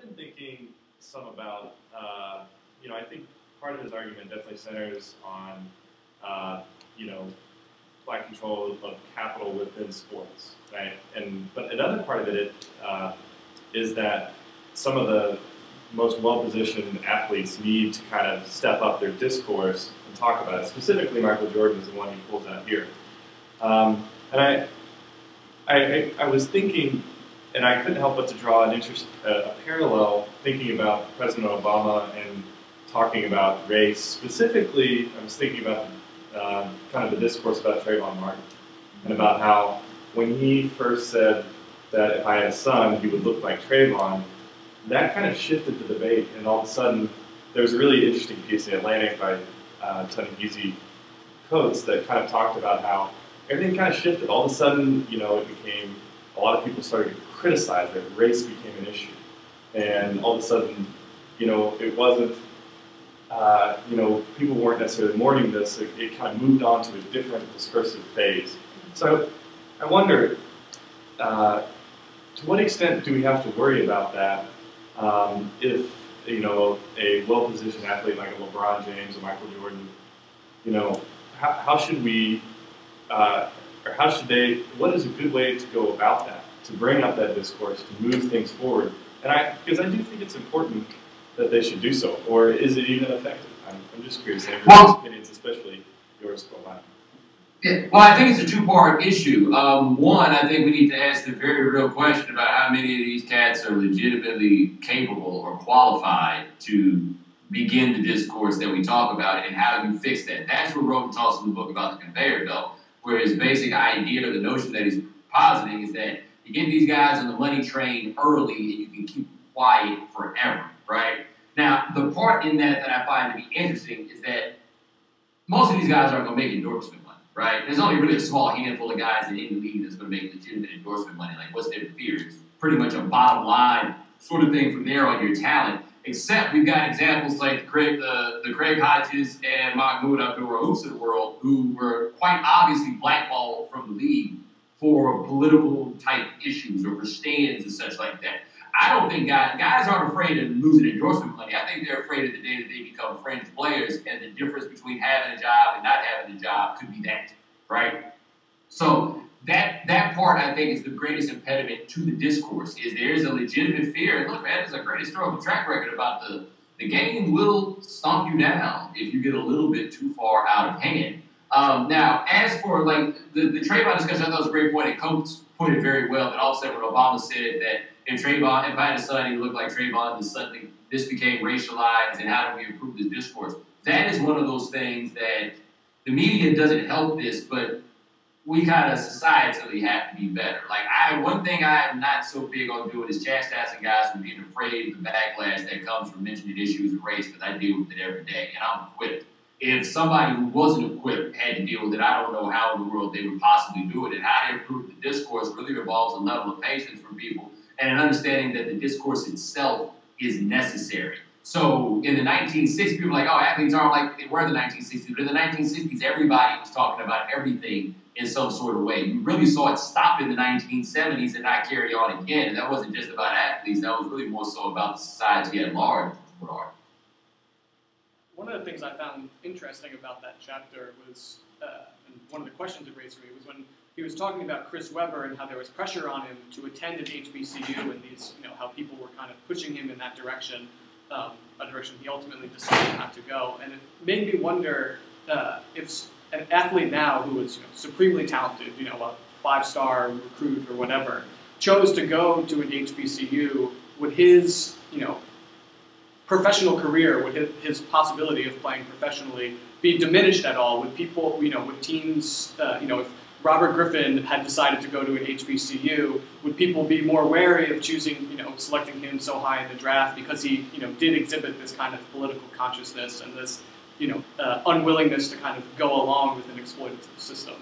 been thinking some about, I think part of his argument definitely centers on, flat control of capital within sports, right? But another part of it is that some of the most well-positioned athletes need to kind of step up their discourse and talk about it. Specifically, Michael Jordan is the one he pulls out here. And I was thinking, and I couldn't help but to draw a parallel thinking about President Obama and talking about race. Specifically, I was thinking about kind of the discourse about Trayvon Martin and about how when he first said that if I had a son, he would look like Trayvon, that kind of shifted the debate, and all of a sudden there was a really interesting piece in The Atlantic by Ta-Nehisi Coates that kind of talked about how everything kind of shifted. All of a sudden, it became, a lot of people started to criticize that race became an issue. And all of a sudden, it wasn't, people weren't necessarily mourning this. It kind of moved on to a different discursive phase. So I wonder, to what extent do we have to worry about that if, a well-positioned athlete like a LeBron James or Michael Jordan, how should we, or how should they, what is a good way to go about that, to bring up that discourse, to move things forward? And because I do think it's important that they should do so, or is it even effective? I'm just curious, everyone's opinions, especially yours, Bomani. Yeah, well, I think it's a two-part issue. One, I think we need to ask the very real question about how many of these cats are legitimately capable or qualified to begin the discourse that we talk about, and how do you fix that? That's what Rhoden talks in the book about the conveyor belt, where his basic idea or the notion that he's positing is that you get these guys on the money train early and you can keep quiet forever, right? Now, the part in that I find to be interesting is that most of these guys aren't going to make endorsement money, right? There's only really a small handful of guys in any league that's going to make legitimate endorsement money. Like, what's their fear? It's pretty much a bottom line sort of thing from there on your talent. Except we've got examples like the Craig Hodges and Mahmoud Abdul-Rauf of the world, who were quite obviously blackballed from the league for political type issues or for stands and such like that. I don't think guys aren't afraid of losing endorsement money. I think they're afraid of the day that they become fringe players, and the difference between having a job and not having a job could be that, right? So that part, I think, is the greatest impediment to the discourse, is there is a legitimate fear. And look, man, there's a great historical track record about the game will stomp you down if you get a little bit too far out of hand. Now, as for like the Trayvon discussion, I thought it was a great point, and Coates put it very well, that all of a sudden when Obama said that if I had a son, he looked like Trayvon, and suddenly this became racialized, and how do we improve this discourse? That is one of those things that the media doesn't help this, but we kind of societally have to be better. Like, one thing I am not so big on doing is chastising guys for being afraid of the backlash that comes from mentioning issues of race, because I deal with it every day, and I'm equipped. If somebody who wasn't equipped had to deal with it, I don't know how in the world they would possibly do it. And how to improve the discourse really involves a level of patience from people and an understanding that the discourse itself is necessary. So in the 1960s, people were like, oh, athletes aren't like they were in the 1960s. But in the 1960s, everybody was talking about everything in some sort of way. You really saw it stop in the 1970s and not carry on again. And that wasn't just about athletes. That was really more so about the society at large. One of the things I found interesting about that chapter was, and one of the questions it raised for me was when he was talking about Chris Webber and how there was pressure on him to attend an HBCU, and these, how people were kind of pushing him in that direction, a direction he ultimately decided not to go. And it made me wonder if an athlete now who was supremely talented, a five-star recruit or whatever, chose to go to an HBCU, would his, professional career, would his possibility of playing professionally be diminished at all? Would people, would teams, if Robert Griffin had decided to go to an HBCU, would people be more wary of choosing, selecting him so high in the draft because he, did exhibit this kind of political consciousness and this, unwillingness to kind of go along with an exploitative system?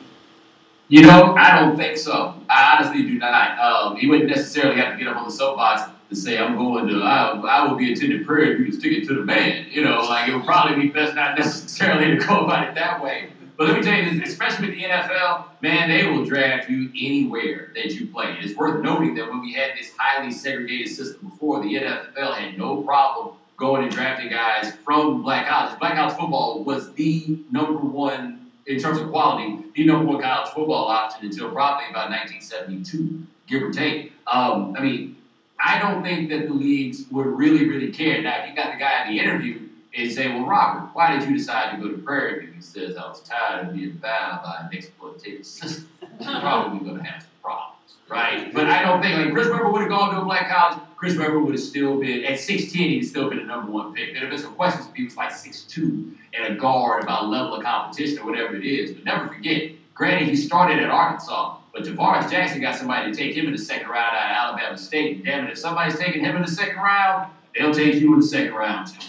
I don't think so. I honestly do not. He wouldn't necessarily have to get up on the soapbox to say, I'm going to, I will be attending prayer if you can stick it to the man. It would probably be best not necessarily to go about it that way. But let me tell you this, especially with the NFL, man, they will draft you anywhere that you play. It's worth noting that when we had this highly segregated system before, the NFL had no problem going and drafting guys from black colleges. Black college football was the number one, in terms of quality, the number one college football option until probably about 1972, give or take. I mean, I don't think that the leagues would really care. Now, if you got the guy in the interview and say, well, Robert, why did you decide to go to Prairie View? He says, I was tired of being bound by an exploitative system. You're probably going to have some problems, right? But I don't think, like, Chris Webber would have gone to a black college. Chris Webber would have still been, at 6'10", he'd still been the number one pick. There'd have been some questions if he was like 6'2", and a guard about level of competition or whatever it is. But never forget, granted, he started at Arkansas, but Javaris Jackson got somebody to take him in the second round out of Alabama State. And damn it, if somebody's taking him in the second round, they'll take you in the second round too.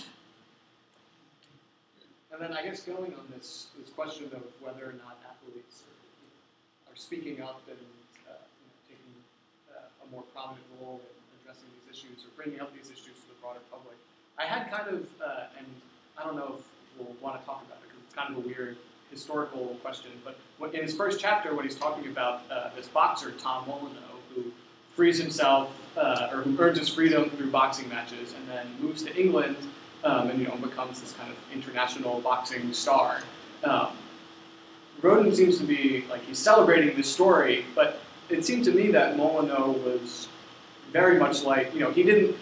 And then I guess going on this question of whether or not athletes are speaking up and taking a more prominent role in addressing these issues or bringing up these issues to the broader public, I had kind of, and I don't know if we'll want to talk about it because it's kind of a weird historical question, but in his first chapter, when he's talking about this boxer, Tom Molyneux, who frees himself, or who earns his freedom through boxing matches, and then moves to England, and becomes this kind of international boxing star. Rhoden seems to be, like, he's celebrating this story, but it seemed to me that Molyneux was very much like, he didn't,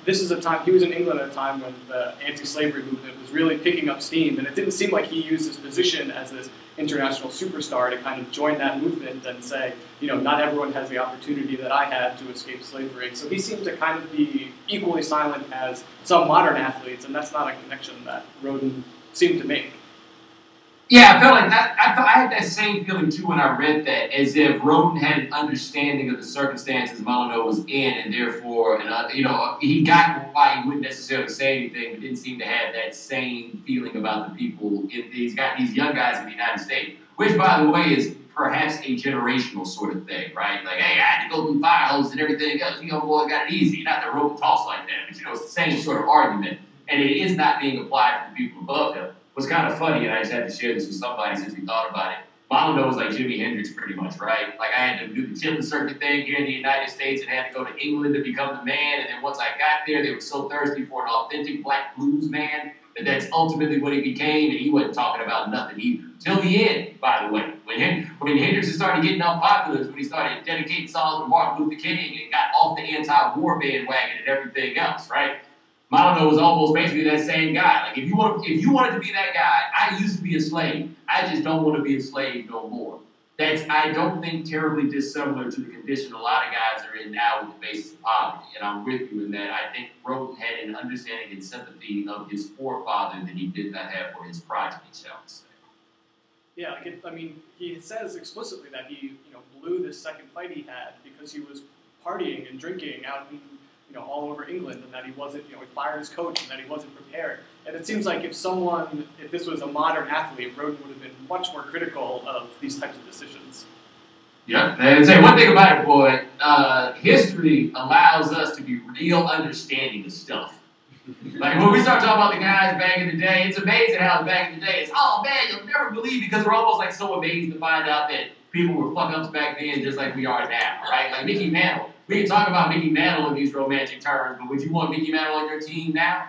this is a time, he was in England at a time when the anti-slavery movement was really picking up steam, and it didn't seem like he used his position as this international superstar to kind of join that movement and say, not everyone has the opportunity that I had to escape slavery. So he seemed to kind of be equally silent as some modern athletes, and that's not a connection that Rhoden seemed to make. Yeah, I felt like that. I had that same feeling too when I read that, as if Rhoden had an understanding of the circumstances Molyneux was in, and therefore, he got why he wouldn't necessarily say anything, but didn't seem to have that same feeling about the people. He's got these young guys in the United States, which, by the way, is perhaps a generational sort of thing, right? Like, hey, I had to go through fire hoses and everything else. Boy, got it easy. Not that Rhoden talks like that, but it's the same sort of argument, and it is not being applied to the people above him. Was kind of funny, and I just had to share this with somebody since we thought about it. Molyneux was like Jimi Hendrix pretty much, right? Like, I had to do the chitlin circuit thing here in the United States and had to go to England to become the man, and then once I got there, they were so thirsty for an authentic black blues man that that's ultimately what he became, and he wasn't talking about nothing either. Till the end, by the way. When Hendrix started getting unpopular, when he started dedicating songs to Martin Luther King and got off the anti-war bandwagon and everything else, right? Molyneux was almost basically that same guy. Like, if you wanted to be that guy, I used to be a slave. I just don't want to be a slave no more. That's, I don't think, terribly dissimilar to the condition a lot of guys are in now with the basis of poverty. And I'm with you in that. I think Rhoden had an understanding and sympathy of his forefather that he did not have for his progeny, shall we say. Yeah, he says explicitly that he, blew this second fight he had because he was partying and drinking out in all over England, and that he wasn't, he fired his coach, and that he wasn't prepared. And it seems like if this was a modern athlete, Rhoden would have been much more critical of these types of decisions. Yeah, and say one thing about it, boy, history allows us to be real understanding of stuff. Like, when we start talking about the guys back in the day, it's amazing how back in the day, it's, oh man, you'll never believe, because we're almost like so amazed to find out that people were fuck-ups back then just like we are now, right? Like Mickey Mantle. We can talk about Mickey Mantle in these romantic terms, but would you want Mickey Mantle on your team now?